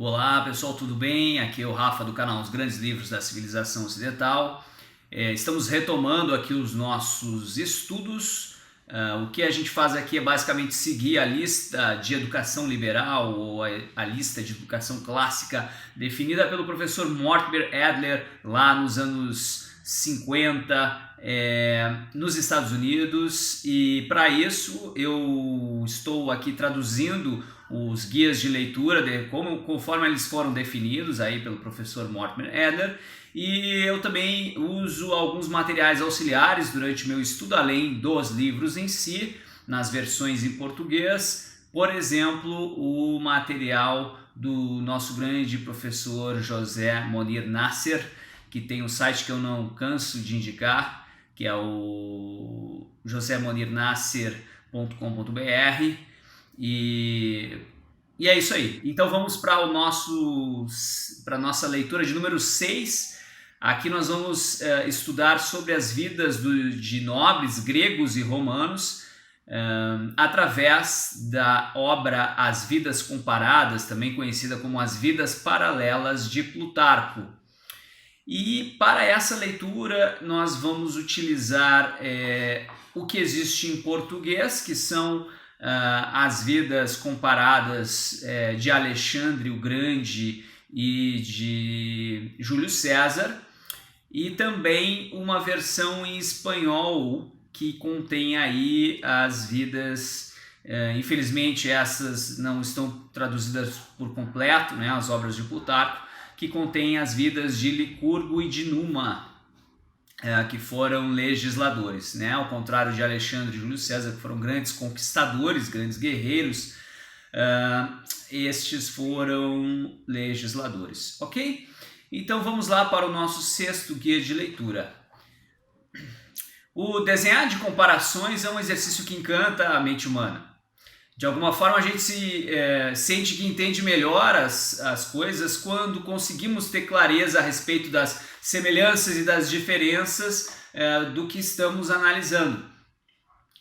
Olá pessoal, tudo bem? Aqui é o Rafa do canal Os Grandes Livros da Civilização Ocidental. Estamos retomando aqui os nossos estudos. O que a gente faz aqui é basicamente seguir a lista de educação liberal ou a lista de educação clássica definida pelo professor Mortimer Adler lá nos anos 50 nos Estados Unidos, e para isso eu estou aqui traduzindo os guias de leitura conforme eles foram definidos aí pelo professor Mortimer Adler, e eu também uso alguns materiais auxiliares durante meu estudo, além dos livros em si, nas versões em português. Por exemplo, o material do nosso grande professor José Monir Nasser, que tem um site que eu não canso de indicar, que é o josemonirnasser.com.br, e é isso aí. Então vamos para a nossa leitura de número 6. Aqui nós vamos estudar sobre as vidas de nobres gregos e romanos através da obra As Vidas Comparadas, também conhecida como As Vidas Paralelas de Plutarco. E para essa leitura nós vamos utilizar o que existe em português, que são as vidas comparadas de Alexandre o Grande e de Júlio César, e também uma versão em espanhol que contém aí as vidas, infelizmente essas não estão traduzidas por completo, né, as obras de Plutarco, que contém as vidas de Licurgo e de Numa, que foram legisladores, né? Ao contrário de Alexandre e Júlio César, que foram grandes conquistadores, grandes guerreiros, estes foram legisladores, ok? Então vamos lá para o nosso sexto guia de leitura. O desenhar de comparações é um exercício que encanta a mente humana. De alguma forma a gente sente que entende melhor as coisas quando conseguimos ter clareza a respeito das semelhanças e das diferenças do que estamos analisando.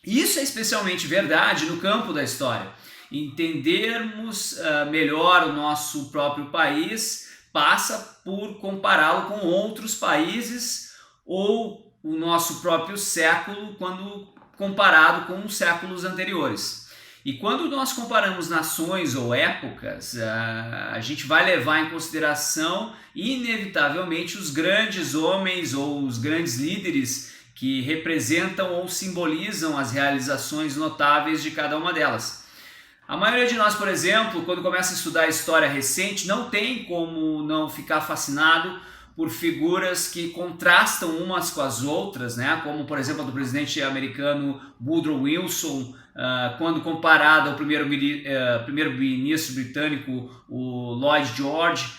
Isso é especialmente verdade no campo da história. Entendermos melhor o nosso próprio país passa por compará-lo com outros países ou o nosso próprio século quando comparado com os séculos anteriores. E quando nós comparamos nações ou épocas, a gente vai levar em consideração, inevitavelmente, os grandes homens ou os grandes líderes que representam ou simbolizam as realizações notáveis de cada uma delas. A maioria de nós, por exemplo, quando começa a estudar a história recente, não tem como não ficar fascinado por figuras que contrastam umas com as outras, né? Como, por exemplo, a do presidente americano Woodrow Wilson, quando comparado ao primeiro-ministro britânico, o Lloyd George,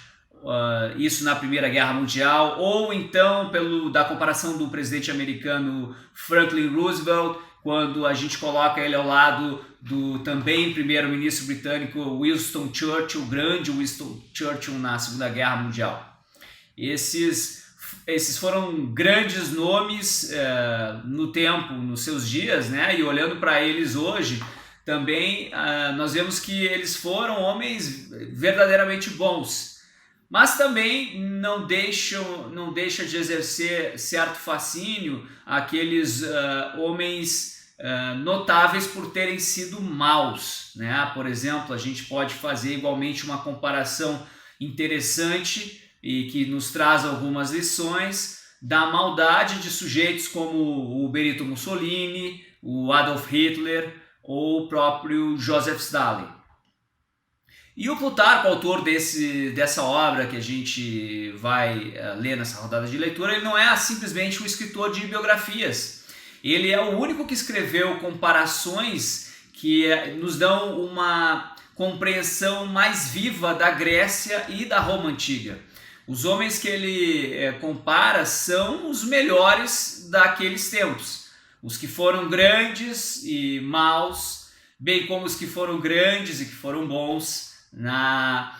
isso na Primeira Guerra Mundial, ou então da comparação do presidente americano Franklin Roosevelt, quando a gente coloca ele ao lado do também primeiro-ministro britânico Winston Churchill, o grande Winston Churchill na Segunda Guerra Mundial. Esses foram grandes nomes no tempo, nos seus dias, né? E olhando para eles hoje, também nós vemos que eles foram homens verdadeiramente bons, mas também não deixa de exercer certo fascínio aqueles homens notáveis por terem sido maus, né? Por exemplo, a gente pode fazer igualmente uma comparação interessante e que nos traz algumas lições da maldade de sujeitos como o Benito Mussolini, o Adolf Hitler ou o próprio Joseph Stalin. E o Plutarco, autor dessa obra que a gente vai ler nessa rodada de leitura, ele não é simplesmente um escritor de biografias. Ele é o único que escreveu comparações que nos dão uma compreensão mais viva da Grécia e da Roma Antiga. Os homens que ele compara são os melhores daqueles tempos. Os que foram grandes e maus, bem como os que foram grandes e que foram bons. Na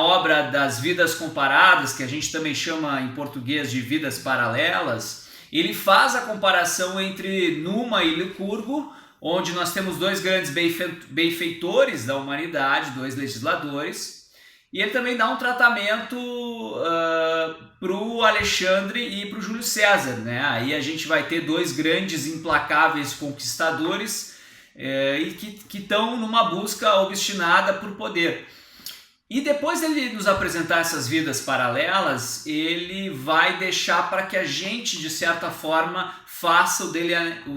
obra das Vidas Comparadas, que a gente também chama em português de Vidas Paralelas, ele faz a comparação entre Numa e Licurgo, onde nós temos dois grandes benfeitores da humanidade, dois legisladores, E ele também dá um tratamento para o Alexandre e para o Júlio César, né? Aí a gente vai ter dois grandes implacáveis conquistadores e que estão numa busca obstinada por poder. E depois dele nos apresentar essas vidas paralelas, ele vai deixar para que a gente, de certa forma, faça o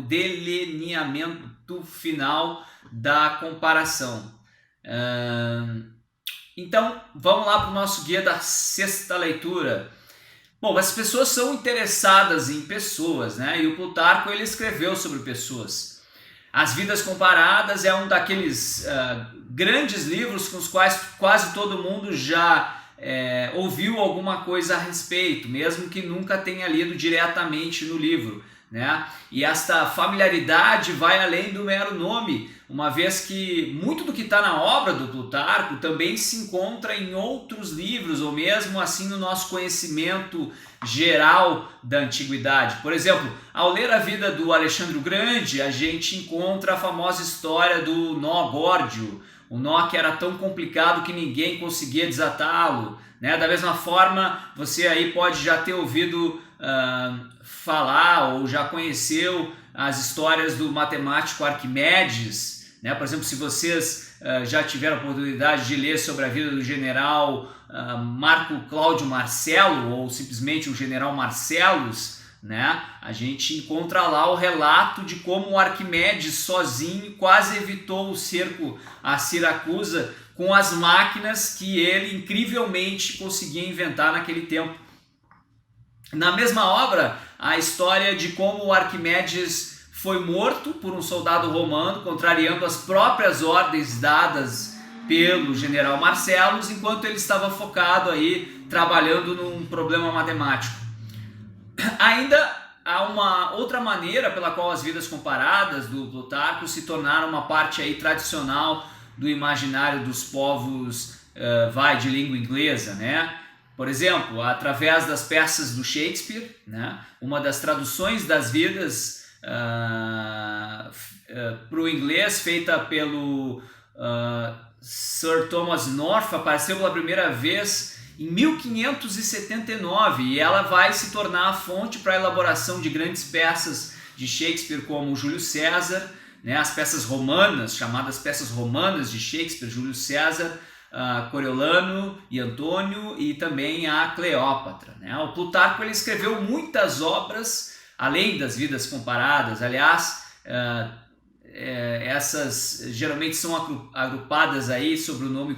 delineamento final da comparação. Então, vamos lá para o nosso guia da sexta leitura. Bom, as pessoas são interessadas em pessoas, né? E o Plutarco ele escreveu sobre pessoas. As Vidas Comparadas é um daqueles grandes livros com os quais quase todo mundo já ouviu alguma coisa a respeito, mesmo que nunca tenha lido diretamente no livro, né? E esta familiaridade vai além do mero nome, uma vez que muito do que está na obra do Plutarco também se encontra em outros livros, ou mesmo assim no nosso conhecimento geral da antiguidade. Por exemplo, ao ler a vida do Alexandre o Grande, a gente encontra a famosa história do nó górdio, o nó que era tão complicado que ninguém conseguia desatá-lo, né? Da mesma forma, você aí pode já ter ouvido falar ou já conheceu as histórias do matemático Arquimedes, né? Por exemplo, se vocês já tiveram a oportunidade de ler sobre a vida do general Marco Cláudio Marcelo, ou simplesmente o general Marcellus, né? A gente encontra lá o relato de como o Arquimedes sozinho quase evitou o cerco a Siracusa com as máquinas que ele incrivelmente conseguia inventar naquele tempo. Na mesma obra, a história de como o Arquimedes foi morto por um soldado romano, contrariando as próprias ordens dadas pelo general Marcellus, enquanto ele estava focado aí trabalhando num problema matemático. Ainda há uma outra maneira pela qual as Vidas Comparadas do Plutarco se tornaram uma parte aí tradicional do imaginário dos povos de língua inglesa, né? Por exemplo, através das peças do Shakespeare, né? Uma das traduções das vidas para o inglês feita pelo Sir Thomas North apareceu pela primeira vez em 1579 e ela vai se tornar a fonte para a elaboração de grandes peças de Shakespeare como o Júlio César, né? As peças romanas, chamadas peças romanas de Shakespeare, Júlio César, Coriolano e Antônio, e também a Cleópatra, né? O Plutarco ele escreveu muitas obras além das Vidas Comparadas. Aliás, essas geralmente são agrupadas aí sob o nome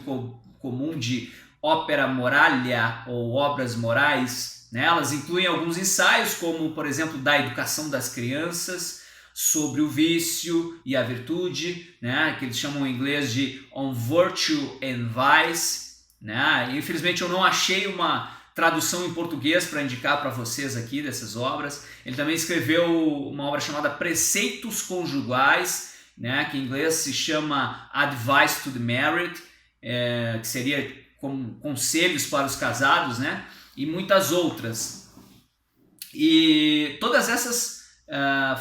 comum de Opera Moralia ou Obras Morais, né? Elas incluem alguns ensaios, como por exemplo da educação das crianças, sobre o vício e a virtude, né? Que eles chamam em inglês de On Virtue and Vice, né? Infelizmente eu não achei uma tradução em português para indicar para vocês aqui dessas obras. Ele também escreveu uma obra chamada Preceitos Conjugais, né? Que em inglês se chama Advice to the Married, que seria como conselhos para os casados, né? E muitas outras. E todas essas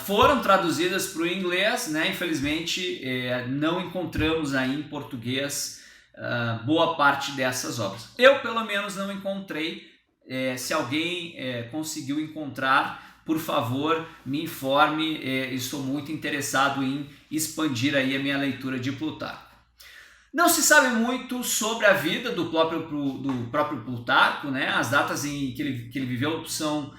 foram traduzidas para o inglês, né? Infelizmente não encontramos aí em português boa parte dessas obras. Eu pelo menos não encontrei. Se alguém conseguiu encontrar, por favor me informe. Estou muito interessado em expandir aí a minha leitura de Plutarco. Não se sabe muito sobre a vida do próprio Plutarco, né? As datas em que ele viveu são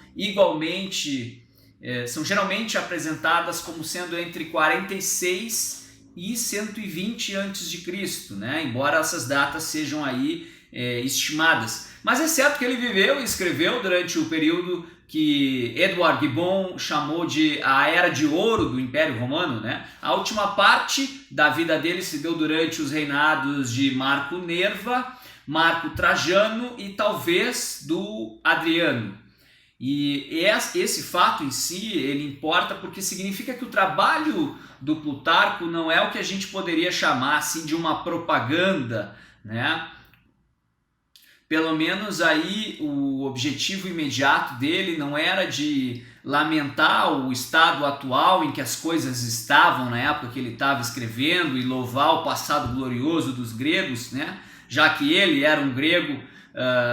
geralmente apresentadas como sendo entre 46 e 120 a.C., né? Embora essas datas sejam aí estimadas. Mas é certo que ele viveu e escreveu durante o período que Edward Gibbon chamou de a Era de Ouro do Império Romano, né? A última parte da vida dele se deu durante os reinados de Marco Nerva, Marco Trajano e talvez do Adriano. E esse fato em si, ele importa porque significa que o trabalho do Plutarco não é o que a gente poderia chamar assim de uma propaganda, né? Pelo menos aí o objetivo imediato dele não era de lamentar o estado atual em que as coisas estavam na época que ele estava escrevendo e louvar o passado glorioso dos gregos, né? já que ele era um grego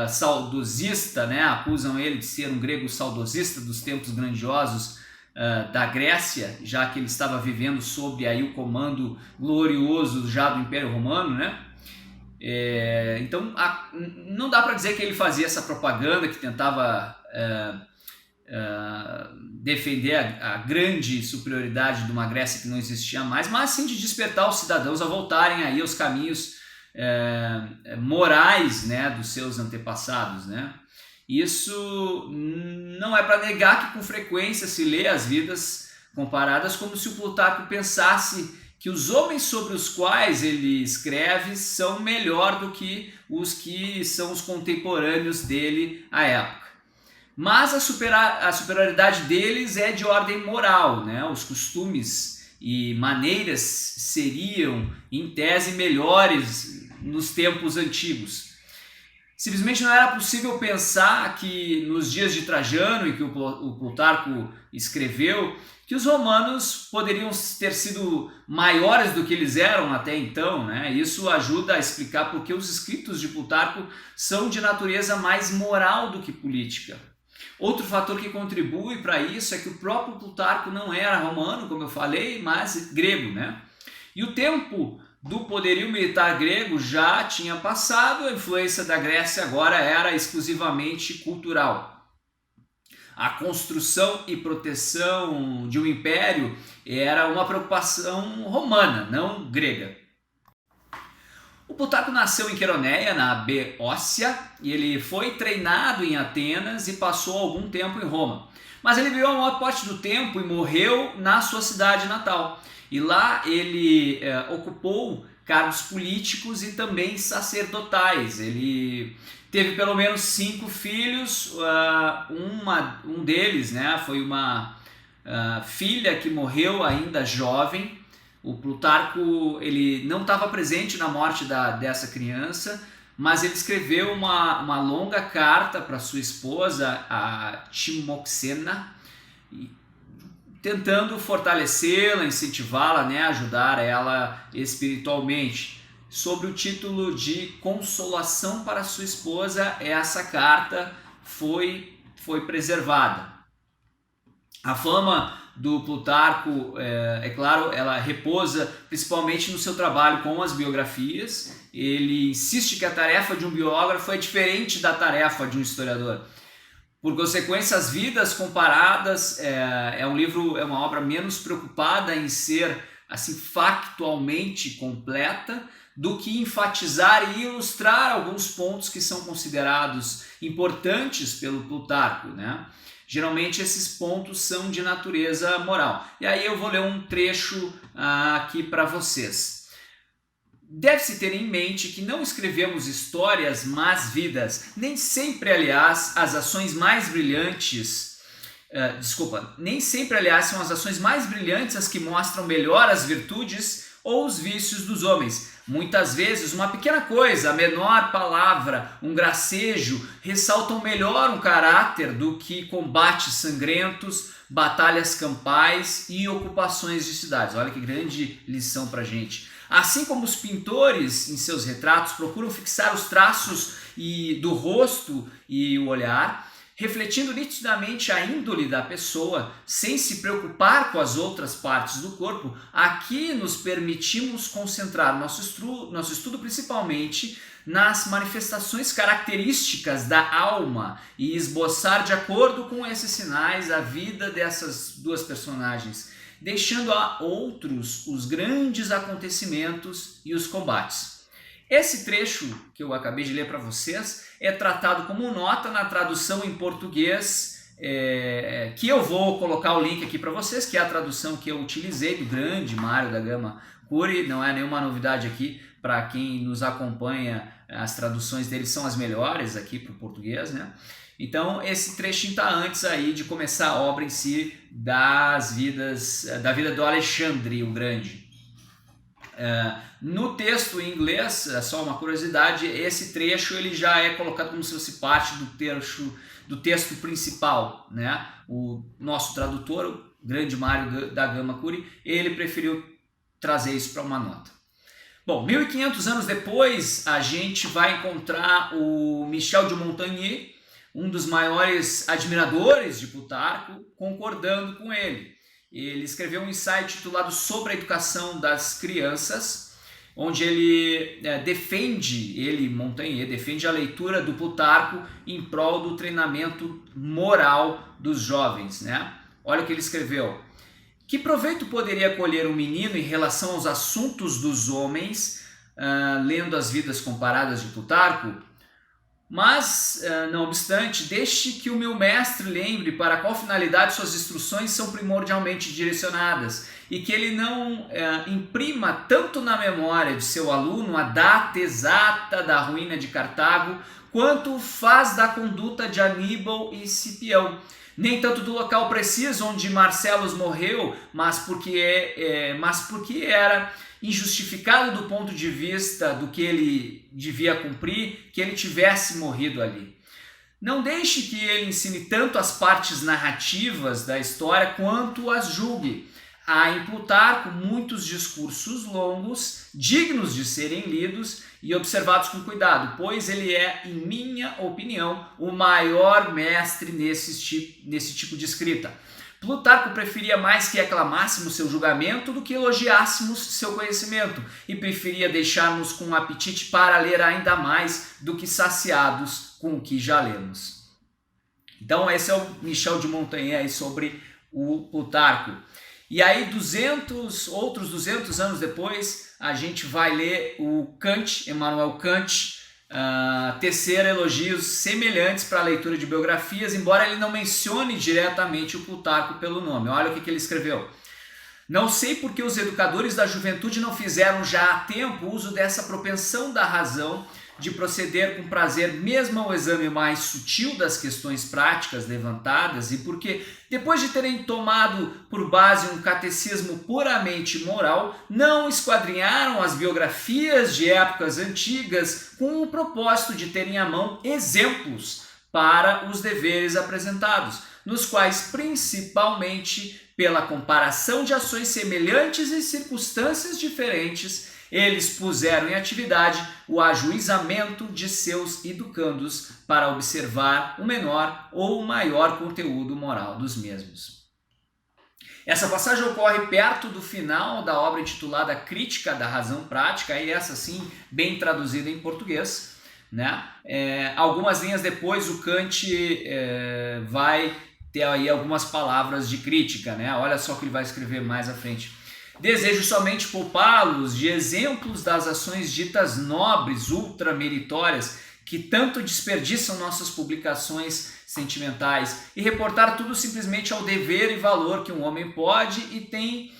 saudosista, né? Acusam ele de ser um grego saudosista dos tempos grandiosos da Grécia, já que ele estava vivendo sob aí o comando glorioso já do Império Romano, né? Então não dá para dizer que ele fazia essa propaganda, que tentava defender a grande superioridade de uma Grécia que não existia mais, mas sim de despertar os cidadãos a voltarem aí aos caminhos morais, né, dos seus antepassados, né? Isso não é para negar que com frequência se lê as vidas comparadas como se o Plutarco pensasse que os homens sobre os quais ele escreve são melhor do que os que são os contemporâneos dele à época. Mas a superioridade deles é de ordem moral, né? Os costumes e maneiras seriam, em tese, melhores nos tempos antigos. Simplesmente não era possível pensar que nos dias de Trajano, em que o Plutarco escreveu, que os romanos poderiam ter sido maiores do que eles eram até então, né? Isso ajuda a explicar por que os escritos de Plutarco são de natureza mais moral do que política. Outro fator que contribui para isso é que o próprio Plutarco não era romano, como eu falei, mas grego, né? E o tempo do poderio militar grego já tinha passado, a influência da Grécia agora era exclusivamente cultural. A construção e proteção de um império era uma preocupação romana, não grega. O Plutarco nasceu em Queroneia, na Beócia, e ele foi treinado em Atenas e passou algum tempo em Roma. Mas ele viveu a maior parte do tempo e morreu na sua cidade natal. E lá ele ocupou cargos políticos e também sacerdotais. Ele teve pelo menos 5 filhos, um deles, né, foi uma filha que morreu ainda jovem. O Plutarco ele não estava presente na morte dessa criança, mas ele escreveu uma longa carta para sua esposa, a Timoxena, tentando fortalecê-la, incentivá-la, né, ajudar ela espiritualmente. Sob o título de Consolação para sua esposa, essa carta foi preservada. A fama do Plutarco, é claro, ela repousa principalmente no seu trabalho com as biografias. Ele insiste que a tarefa de um biógrafo é diferente da tarefa de um historiador. Por consequência, As Vidas Comparadas é uma obra menos preocupada em ser assim factualmente completa do que enfatizar e ilustrar alguns pontos que são considerados importantes pelo Plutarco, né? Geralmente esses pontos são de natureza moral. E aí eu vou ler um trecho aqui para vocês. Deve-se ter em mente que não escrevemos histórias, mas vidas. Nem sempre, aliás, as ações mais brilhantes... nem sempre, aliás, são as ações mais brilhantes as que mostram melhor as virtudes ou os vícios dos homens. Muitas vezes uma pequena coisa, a menor palavra, um gracejo, ressaltam melhor um caráter do que combates sangrentos, batalhas campais e ocupações de cidades. Olha que grande lição pra gente. Assim como os pintores em seus retratos procuram fixar os traços do rosto e o olhar, refletindo nitidamente a índole da pessoa, sem se preocupar com as outras partes do corpo, aqui nos permitimos concentrar nosso estudo principalmente nas manifestações características da alma e esboçar de acordo com esses sinais a vida dessas duas personagens, deixando a outros os grandes acontecimentos e os combates. Esse trecho que eu acabei de ler para vocês é tratado como nota na tradução em português, que eu vou colocar o link aqui para vocês, que é a tradução que eu utilizei do grande Mário da Gama Curi. Não é nenhuma novidade aqui para quem nos acompanha, as traduções deles são as melhores aqui para o português, né? Então esse trechinho está antes aí de começar a obra em si da vida do Alexandre o Grande. No texto em inglês, só uma curiosidade, esse trecho ele já é colocado como se fosse parte do texto principal, né? O nosso tradutor, o grande Mário da Gama Curi, ele preferiu trazer isso para uma nota. Bom, 1500 anos depois, a gente vai encontrar o Michel de Montaigne, um dos maiores admiradores de Plutarco, concordando com ele. Ele escreveu um ensaio titulado Sobre a Educação das Crianças, onde ele Montaigne, defende a leitura do Plutarco em prol do treinamento moral dos jovens, né? Olha o que ele escreveu. Que proveito poderia colher um menino em relação aos assuntos dos homens, lendo as vidas comparadas de Plutarco? Mas, não obstante, deixe que o meu mestre lembre para qual finalidade suas instruções são primordialmente direcionadas e que ele não imprima tanto na memória de seu aluno a data exata da ruína de Cartago, quanto faz da conduta de Aníbal e Cipião. Nem tanto do local preciso onde Marcellus morreu, mas porque era injustificado do ponto de vista do que ele devia cumprir, que ele tivesse morrido ali. Não deixe que ele ensine tanto as partes narrativas da história quanto as julgue. Há em Plutarco muitos discursos longos, dignos de serem lidos e observados com cuidado, pois ele é, em minha opinião, o maior mestre nesse tipo de escrita. Plutarco preferia mais que aclamássemos seu julgamento do que elogiássemos seu conhecimento, e preferia deixar-nos com um apetite para ler ainda mais do que saciados com o que já lemos. Então esse é o Michel de Montaigne aí sobre o Plutarco. E aí outros 200 anos depois, a gente vai ler o Kant, Immanuel Kant, tecer elogios semelhantes para a leitura de biografias, embora ele não mencione diretamente o Plutarco pelo nome. Olha o que ele escreveu. Não sei por que os educadores da juventude não fizeram já há tempo uso dessa propensão da razão de proceder com prazer mesmo ao exame mais sutil das questões práticas levantadas, e porque, depois de terem tomado por base um catecismo puramente moral, não esquadrinharam as biografias de épocas antigas com o propósito de terem à mão exemplos para os deveres apresentados, nos quais, principalmente pela comparação de ações semelhantes em circunstâncias diferentes, eles puseram em atividade o ajuizamento de seus educandos para observar o menor ou o maior conteúdo moral dos mesmos. Essa passagem ocorre perto do final da obra intitulada Crítica da Razão Prática, e essa sim, bem traduzida em português, né? Algumas linhas depois o Kant vai ter aí algumas palavras de crítica, né? Olha só o que ele vai escrever mais à frente. Desejo somente poupá-los de exemplos das ações ditas nobres, ultrameritórias, que tanto desperdiçam nossas publicações sentimentais, e reportar tudo simplesmente ao dever e valor que um homem pode e tem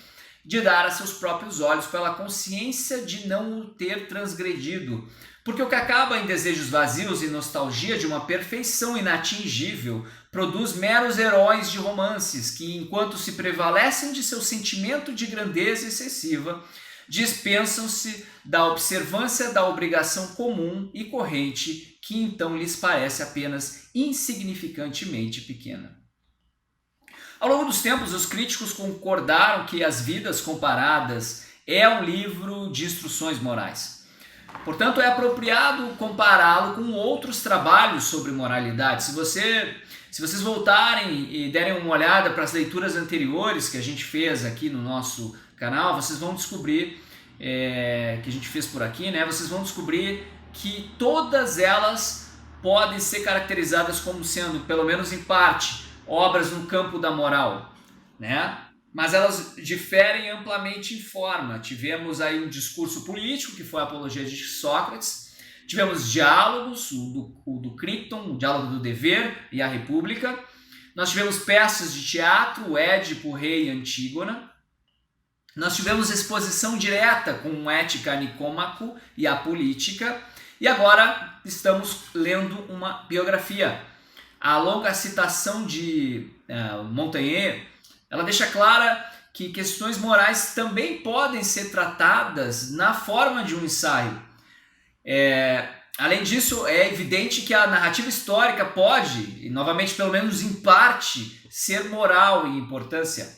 de dar a seus próprios olhos pela consciência de não o ter transgredido. Porque o que acaba em desejos vazios e nostalgia de uma perfeição inatingível produz meros heróis de romances que, enquanto se prevalecem de seu sentimento de grandeza excessiva, dispensam-se da observância da obrigação comum e corrente, que então lhes parece apenas insignificantemente pequena. Ao longo dos tempos, os críticos concordaram que As Vidas Comparadas é um livro de instruções morais. Portanto, é apropriado compará-lo com outros trabalhos sobre moralidade. Se vocês voltarem e derem uma olhada para as leituras anteriores que a gente fez aqui no nosso canal, vocês vão descobrir, que a gente fez por aqui, né? Vocês vão descobrir que todas elas podem ser caracterizadas como sendo, pelo menos em parte, obras no campo da moral, né? Mas elas diferem amplamente em forma. Tivemos aí um discurso político, que foi a Apologia de Sócrates. Tivemos diálogos, o do Criton, o Diálogo do Dever e a República. Nós tivemos peças de teatro, o Édipo, o Rei e Antígona. Nós tivemos exposição direta com Ética, Nicômaco e a Política. E agora estamos lendo uma biografia. A longa citação de Montaigne, ela deixa clara que questões morais também podem ser tratadas na forma de um ensaio. Além disso, é evidente que a narrativa histórica pode, e novamente pelo menos em parte, ser moral em importância.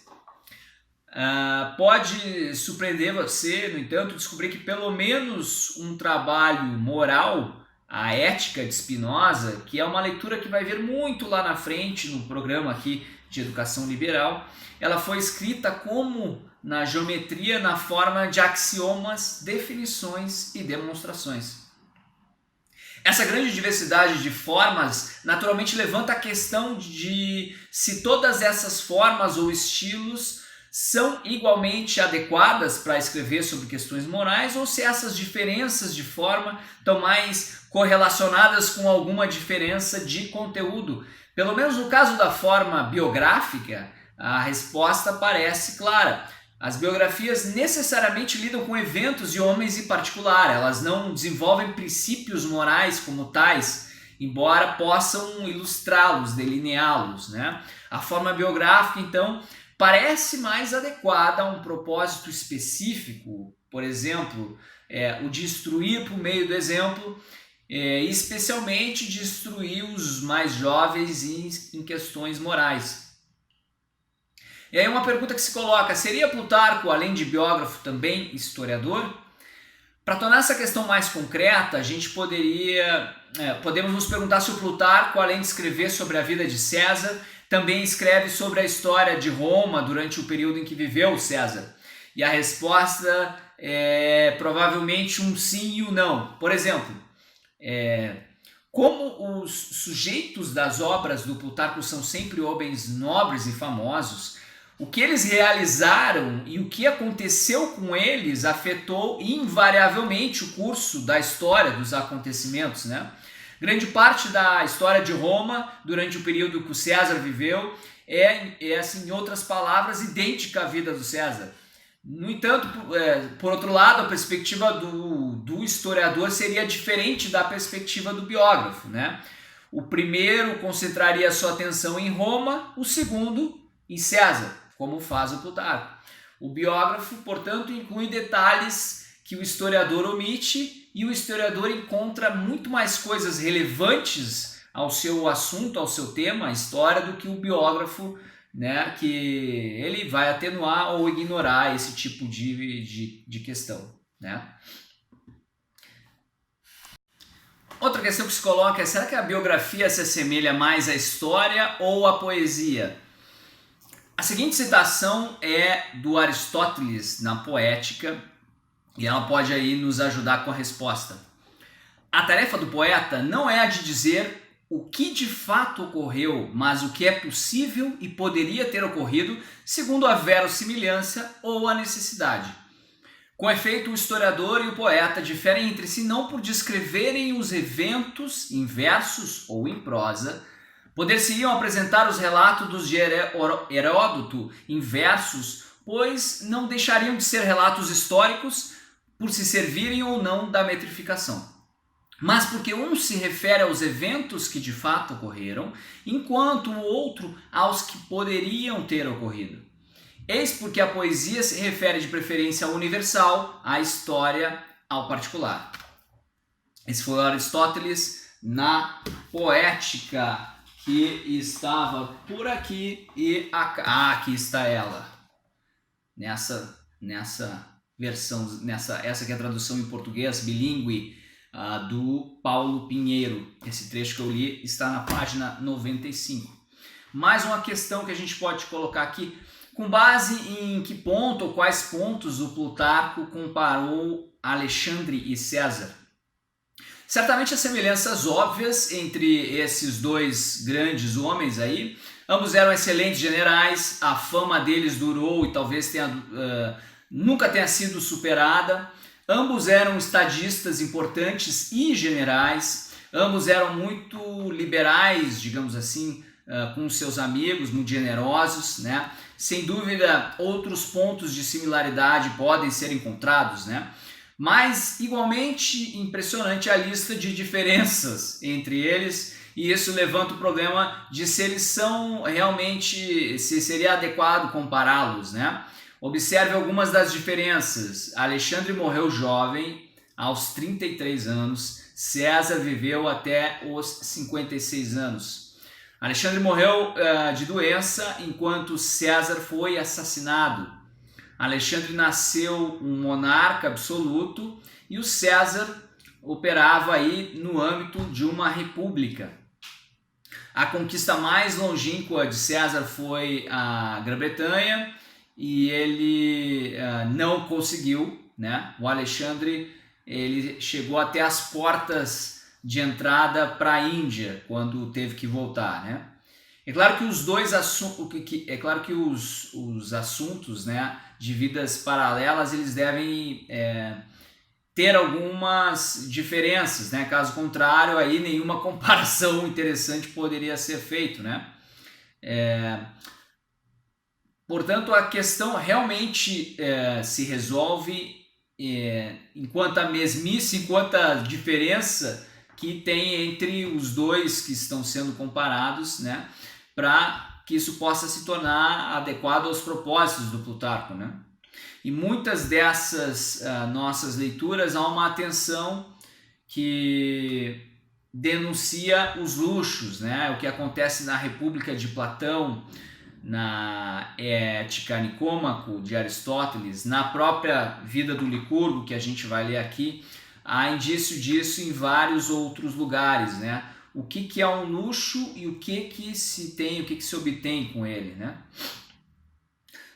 Pode surpreender você, no entanto, descobrir que pelo menos um trabalho moral, a Ética de Spinoza, que é uma leitura que vai vir muito lá na frente no programa aqui de Educação Liberal, ela foi escrita como na geometria, na forma de axiomas, definições e demonstrações. Essa grande diversidade de formas naturalmente levanta a questão de se todas essas formas ou estilos são igualmente adequadas para escrever sobre questões morais ou se essas diferenças de forma estão mais correlacionadas com alguma diferença de conteúdo. Pelo menos no caso da forma biográfica, a resposta parece clara. As biografias necessariamente lidam com eventos de homens em particular, elas não desenvolvem princípios morais como tais, embora possam ilustrá-los, delineá-los, né? A forma biográfica, então, parece mais adequada a um propósito específico, por exemplo, o de instruir por meio do exemplo, especialmente de instruir os mais jovens em questões morais. E aí uma pergunta que se coloca, seria Plutarco, além de biógrafo, também historiador? Para tornar essa questão mais concreta, a gente podemos nos perguntar se o Plutarco, além de escrever sobre a vida de César, também escreve sobre a história de Roma durante o período em que viveu César. E a resposta é provavelmente um sim e um não. Por exemplo, como os sujeitos das obras do Plutarco são sempre homens nobres e famosos, o que eles realizaram e o que aconteceu com eles afetou invariavelmente o curso da história dos acontecimentos, né? Grande parte da história de Roma, durante o período que o César viveu, assim, em outras palavras, idêntica à vida do César. No entanto, por outro lado, a perspectiva do historiador seria diferente da perspectiva do biógrafo, né? O primeiro concentraria sua atenção em Roma, o segundo em César, como faz o Plutarco. O biógrafo, portanto, inclui detalhes que o historiador omite e o historiador encontra muito mais coisas relevantes ao seu assunto, ao seu tema, a história, do que o biógrafo, né, que ele vai atenuar ou ignorar esse tipo de questão, né? Outra questão que se coloca é, será que a biografia se assemelha mais à história ou à poesia? A seguinte citação é do Aristóteles na Poética e ela pode aí nos ajudar com a resposta. A tarefa do poeta não é a de dizer o que de fato ocorreu, mas o que é possível e poderia ter ocorrido segundo a verossimilhança ou a necessidade. Com efeito, o historiador e o poeta diferem entre si não por descreverem os eventos em versos ou em prosa. Poder-se-iam apresentar os relatos de Heródoto em versos, pois não deixariam de ser relatos históricos por se servirem ou não da metrificação. Mas porque um se refere aos eventos que de fato ocorreram, enquanto o outro aos que poderiam ter ocorrido. Eis porque a poesia se refere de preferência ao universal, à história, ao particular. Esse foi Aristóteles na Poética, que estava por aqui e aqui está ela. Nessa versão, essa que é a tradução em português bilíngue do Paulo Pinheiro. Esse trecho que eu li está na página 95. Mais uma questão que a gente pode colocar aqui, com base em que ponto ou quais pontos o Plutarco comparou Alexandre e César? Certamente as semelhanças óbvias entre esses dois grandes homens aí. Ambos eram excelentes generais, a fama deles durou e talvez nunca tenha sido superada. Ambos eram estadistas importantes e generais. Ambos eram muito liberais, digamos assim, com seus amigos, muito generosos, né? Sem dúvida, outros pontos de similaridade podem ser encontrados, né? Mas, igualmente impressionante a lista de diferenças entre eles, e isso levanta o problema de se eles são realmente, se seria adequado compará-los, né? Observe algumas das diferenças. Alexandre morreu jovem, aos 33 anos, César viveu até os 56 anos. Alexandre morreu de doença, enquanto César foi assassinado. Alexandre nasceu um monarca absoluto e o César operava aí no âmbito de uma república. A conquista mais longínqua de César foi a Grã-Bretanha e ele não conseguiu, né? O Alexandre ele chegou até as portas de entrada para a Índia quando teve que voltar, né? É claro que os dois os assuntos, né, de vidas paralelas eles devem ter algumas diferenças, né? Caso contrário, aí nenhuma comparação interessante poderia ser feita, né? Portanto, a questão realmente se resolve enquanto a mesmice, enquanto a diferença que tem entre os dois que estão sendo comparados, né? Para que isso possa se tornar adequado aos propósitos do Plutarco, né? E muitas dessas nossas leituras há uma atenção que denuncia os luxos, né? O que acontece na República de Platão, na Ética Nicômaco de Aristóteles, na própria vida do Licurgo, que a gente vai ler aqui, há indício disso em vários outros lugares, né? O que é um luxo e o que se tem, o que se obtém com ele, né?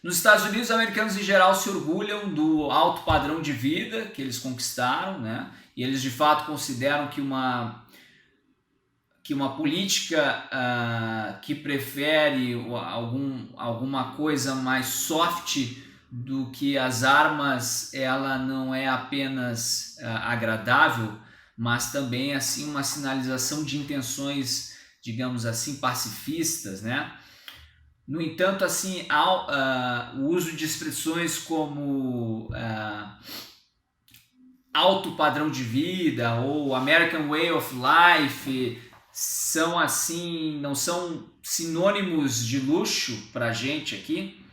Nos Estados Unidos, os americanos em geral se orgulham do alto padrão de vida que eles conquistaram, né? E eles de fato consideram que uma política que prefere alguma coisa mais soft do que as armas, ela não é apenas agradável, mas também assim uma sinalização de intenções, digamos assim, pacifistas, né? No entanto, assim, o uso de expressões como alto padrão de vida ou American Way of Life são assim, não são sinônimos de luxo para a gente aqui,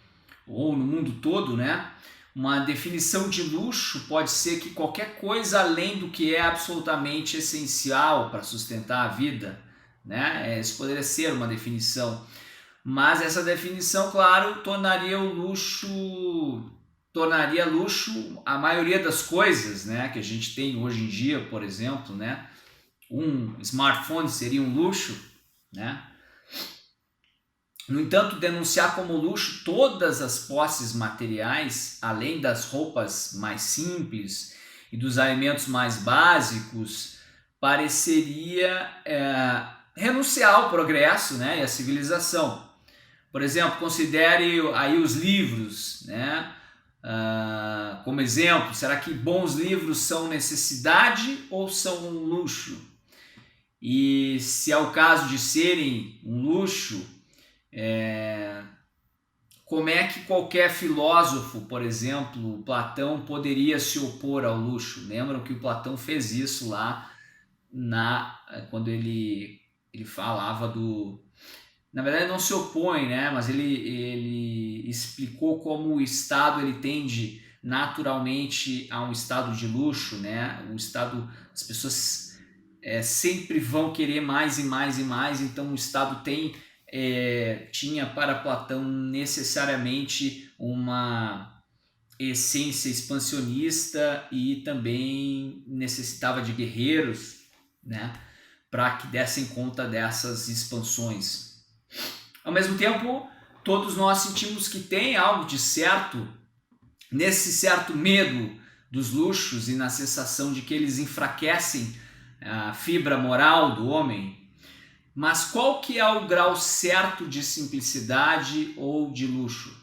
ou no mundo todo, né? Uma definição de luxo pode ser que qualquer coisa além do que é absolutamente essencial para sustentar a vida, né? Isso poderia ser uma definição. Mas essa definição, claro, tornaria luxo a maioria das coisas, né, que a gente tem hoje em dia, por exemplo, né? Um smartphone seria um luxo, né? No entanto, denunciar como luxo todas as posses materiais, além das roupas mais simples e dos alimentos mais básicos, pareceria renunciar ao progresso, né, e à civilização. Por exemplo, considere aí os livros, né? Como exemplo, será que bons livros são necessidade ou são um luxo? E se é o caso de serem um luxo, como é que qualquer filósofo, por exemplo, Platão, poderia se opor ao luxo? Lembram que o Platão fez isso lá quando ele falava do... Na verdade não se opõe, né? Mas ele explicou como o Estado ele tende naturalmente a um estado de luxo, né? Um estado, as pessoas sempre vão querer mais e mais e mais, então o Estado tinha para Platão necessariamente uma essência expansionista e também necessitava de guerreiros, né? Para que dessem conta dessas expansões. Ao mesmo tempo, todos nós sentimos que tem algo de certo nesse certo medo dos luxos e na sensação de que eles enfraquecem a fibra moral do homem. Mas qual que é o grau certo de simplicidade ou de luxo?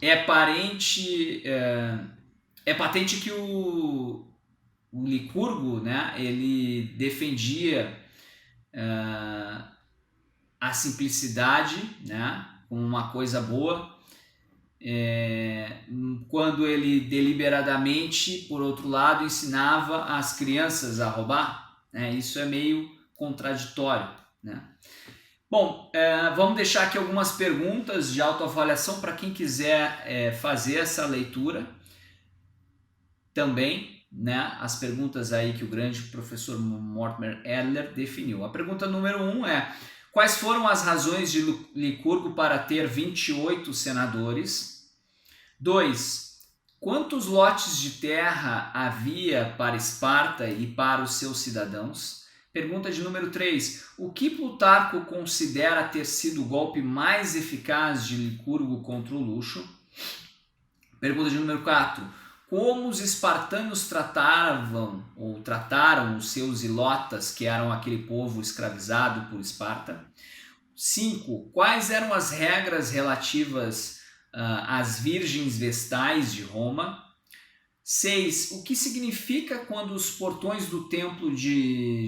É patente que o Licurgo, né, ele defendia a simplicidade, né, como uma coisa boa, quando ele deliberadamente, por outro lado, ensinava as crianças a roubar, né? Isso é meio contraditório, né? Bom, vamos deixar aqui algumas perguntas de autoavaliação para quem quiser fazer essa leitura também, né? As perguntas aí que o grande professor Mortimer Adler definiu. A pergunta número 1 é: Quais foram as razões de Licurgo para ter 28 senadores? 2. Quantos lotes de terra havia para Esparta e para os seus cidadãos? Pergunta de número 3. O que Plutarco considera ter sido o golpe mais eficaz de Licurgo contra o luxo? Pergunta de número 4. Como os espartanos trataram os seus ilotas, que eram aquele povo escravizado por Esparta? 5. Quais eram as regras relativas às virgens vestais de Roma? 6. O que significa quando os portões do templo de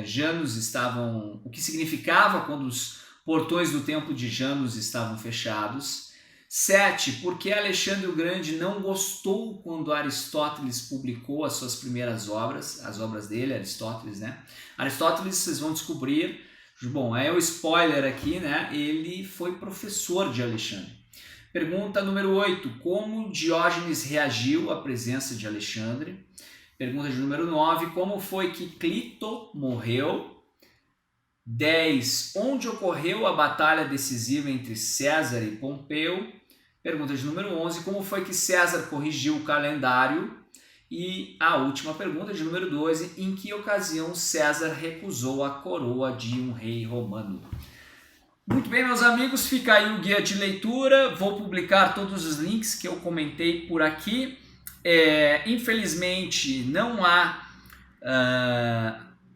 Janus estavam... O que significava quando os portões do templo de Janus estavam fechados? 7. Por que Alexandre o Grande não gostou quando Aristóteles publicou as suas primeiras obras, as obras dele, Aristóteles, né? Aristóteles, vocês vão descobrir, bom, é o spoiler aqui, né? Ele foi professor de Alexandre. Pergunta número 8. Como Diógenes reagiu à presença de Alexandre? Pergunta de número 9. Como foi que Clito morreu? 10. Onde ocorreu a batalha decisiva entre César e Pompeu? Pergunta de número 11. Como foi que César corrigiu o calendário? E a última pergunta, de número 12. Em que ocasião César recusou a coroa de um rei romano? Muito bem, meus amigos, fica aí o guia de leitura. Vou publicar todos os links que eu comentei por aqui. Infelizmente, não há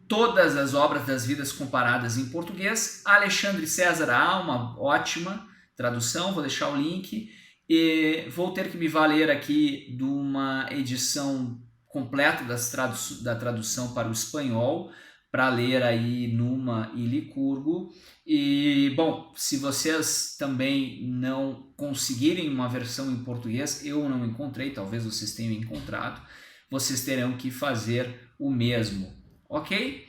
todas as obras das vidas comparadas em português. Alexandre César há uma ótima tradução, vou deixar o link. E vou ter que me valer aqui de uma edição completa da tradução para o espanhol, para ler aí Numa e Licurgo. E, bom, se vocês também não conseguirem uma versão em português, eu não encontrei, talvez vocês tenham encontrado, vocês terão que fazer o mesmo, ok?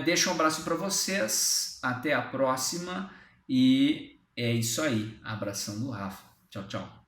Deixo um abraço para vocês, até a próxima e é isso aí, abração do Rafa. Tchau, tchau.